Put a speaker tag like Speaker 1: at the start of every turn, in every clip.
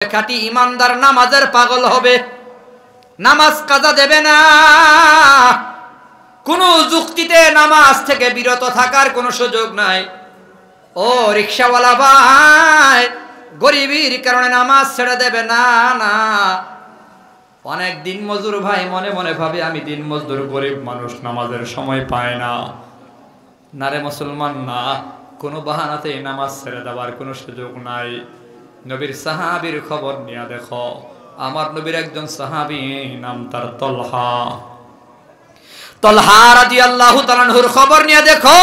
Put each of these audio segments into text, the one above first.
Speaker 1: খাঁটি ইমানদার নামাজের পাগল হবে, নামাজ কাজা দেবে না। কোনো যুক্তিতে নামাজ থেকে বিরত থাকার কোনো সুযোগ নাই। ও রিকশাওয়ালা ভাই, গরিবের কারণে নামাজ ছেড়ে দেবে না। না, অনেক দিন মজদুর ভাই মনে মনে ভাবে আমি দিন মজদুর, গরিব মানুষ, নামাজের সময় পায় না। না রে মুসলমান, না, কোনো বাহানাতে নামাজ ছেড়ে দেওয়ার কোনো সুযোগ নাই। নবীর সাহাবীর খবর নিয়ে দেখো। আমার নবীর একজন সাহাবী, নাম তার তলহা। তলহা রাদিয়াল্লাহু তাআলা আনহুর খবর নিয়ে দেখো।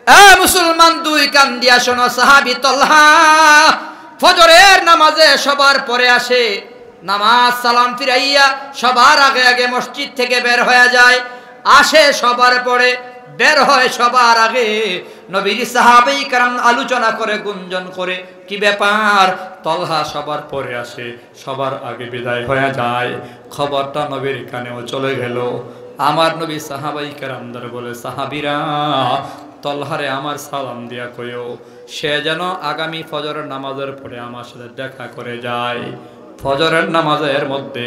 Speaker 1: এ মুসলমান, দুই কান দিয়া শোনো। সাহাবী তলহা ফজরের নামাজে সবার পরে আসে। নামাজ সালাম ফিরাইয়া সবার আগে আগে মসজিদ থেকে বের হয়ে যায়। আসে সবার পরে, বের হয় সবার আগে। নবীর সাহাবায়ে কেরাম আলোচনা করে, গুঞ্জন করে, কি ব্যাপার, তলহা সবার পরে আসে, সবার আগে বিদায় হয়ে যায়। খবরটা নবীর কানেও চলে গেল। আমার নবী সাহাবায়ে কেরামদের বলে, সাহাবীরা, তলহারে আমার সালাম দিয়া কইও, সে যেন আগামী ফজরের নামাজের পরে আমার সাথে দেখা করে যায়। ফজরের নামাজের মধ্যে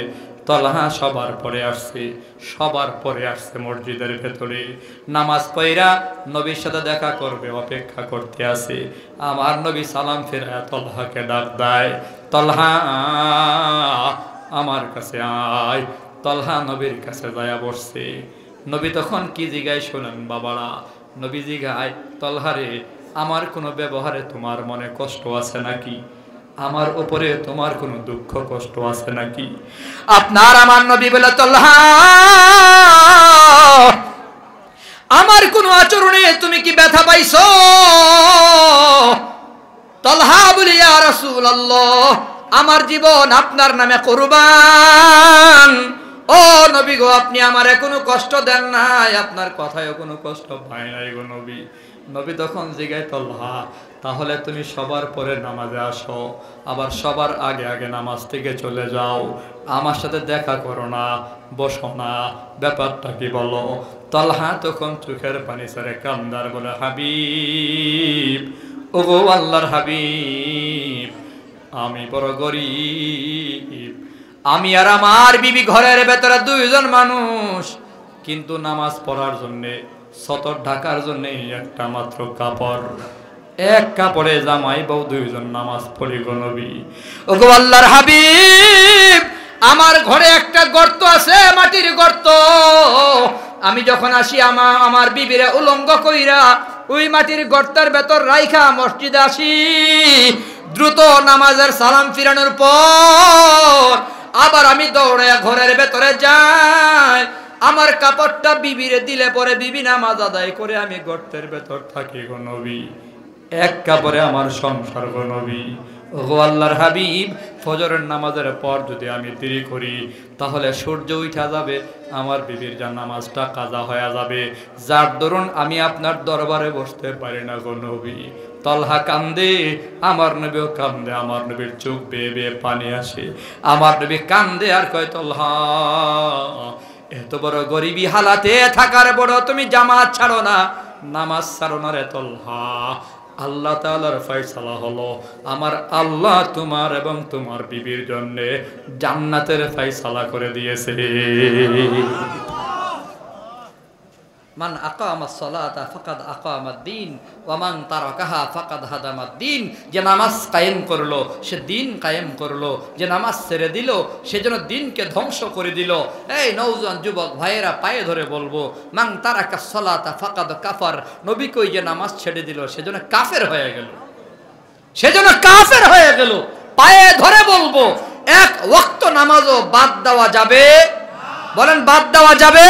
Speaker 1: তলহা সবার পরে আসছে, সবার পরে আসছে মসজিদের ভেতরে। নামাজ পড়া নবীর সাথে দেখা করবে, অপেক্ষা করতে আছে। আমার নবী সালাম ফিরায়া তলহাকে ডাক দেয়, তলহা আমার কাছে আয়। তলহা নবীর কাছে যায়া বসছে। নবী তখন কি জিগায় শোনেন বাবারা। নবী জিগায়, তলহারে, আমার কোনো ব্যবহারে তোমার মনে কষ্ট আছে নাকি? আমার উপরে তোমার কোনো দুঃখ কষ্ট আছে নাকি? আপনার আমার নবী বলে, তলহা, আমার কোনো আচরণে তুমি কি ব্যথা পাইছো? তলহা বলি, ইয়া রাসূলুল্লাহ, আমার জীবন আপনার নামে কুরবান। ও নবী গো, আপনি আমারে কোনো কষ্ট দেন নাই, আপনার কথায়ও কোনো কষ্ট পাই নাই গো নবী। নবী তখন জিগায়, তলহা, তাহলে তুমি সবার পরে নামাজে আসো, আবার সবার আগে আগে নামাজ থেকে চলে যাও, আমার সাথে দেখা করো না, বসো না, ব্যাপারটা কি বলো? তলহা তখন চোখের পানি ছেড়ে কান্দার বলে, হাবিব, ওগো আল্লাহর হাবিব, আমি বড় গরিব, আমি আর আমার বিবি ঘরের ভেতরে দুইজন মানুষ, কিন্তু নামাজ পড়ার জন্যে, সতর ঢাকার জন্যে একটা মাত্র কাপড়, এক কাপড়ে জামাই বউ দুইজন নামাজ পড়ি গো নবী। ওগো আল্লাহর হাবিব, আমার ঘরে একটা গর্ত আছে, মাটির গর্ত। আমি যখন আসি আমার বিবিরে উলঙ্গ কইরা ওই মাটির গর্তের ভেতর রাইখা মসজিদে আসি। দ্রুত নামাজের সালাম ফিরানোর পর আবার আমি দৌড়ে ঘরের ভেতরে যাই। আমার কাপড়টা বিবিরে দিলে পরে বিবি নামাজ আদায় করে আমি গর্তের ভেতর থাকি গো নবী। এক কাপড়ে আমার সংসার গো নবী। ওগো আল্লাহর হাবিব, ফজরের নামাজের পর যদি আমি দেরি করি তাহলে সূর্য উঠা যাবে, আমার বিবির যা নামাজটা কাজা হয়ে যাবে, যার দরুন আমি আপনার দরবারে বসতে পারি না গো নবী। তলহা কান্দে, আমার নবীও কান্দে, আমার নবীর চোখ বেয়ে বেয়ে পানি আসে। আমার নবী কান্দে আর কয়, তলহা, এত বড় গরিবী হালাতে থাকার বড় তুমি জামাত ছাড়ো না, নামাজ ছাড়ো না রে তলহা। আল্লাহ তাআলার ফয়সালা হলো, আমার আল্লাহ তোমার এবং তোমার বিবির জন্য জান্নাতের ফয়সালা করে দিয়েছে। মান আকামাস সালাতা ফাকাদ আকামাদ-দ্বীন ওয়া মান তারাকাহা ফাকাদ হাদামাদ-দ্বীন। যে নামাজ কায়েম করলো সে দিন কায়েম করলো, যে নামাজ ছেড়ে দিল সে যেন দিনকে ধ্বংস করে দিল। এই নওজোয়ান যুবক ভাইয়েরা, পায়ে ধরে বলবো, মান তারাকাস সালাতা ফাকাদ কাফার। নবী কই, যে নামাজ ছেড়ে দিল সেজন্য কাফের হয়ে গেল, সেজন্য কাফের হয়ে গেল। পায়ে ধরে বলবো, এক ওয়াক্ত নামাজও বাদ দেওয়া যাবে? বলেন, বাদ দেওয়া যাবে?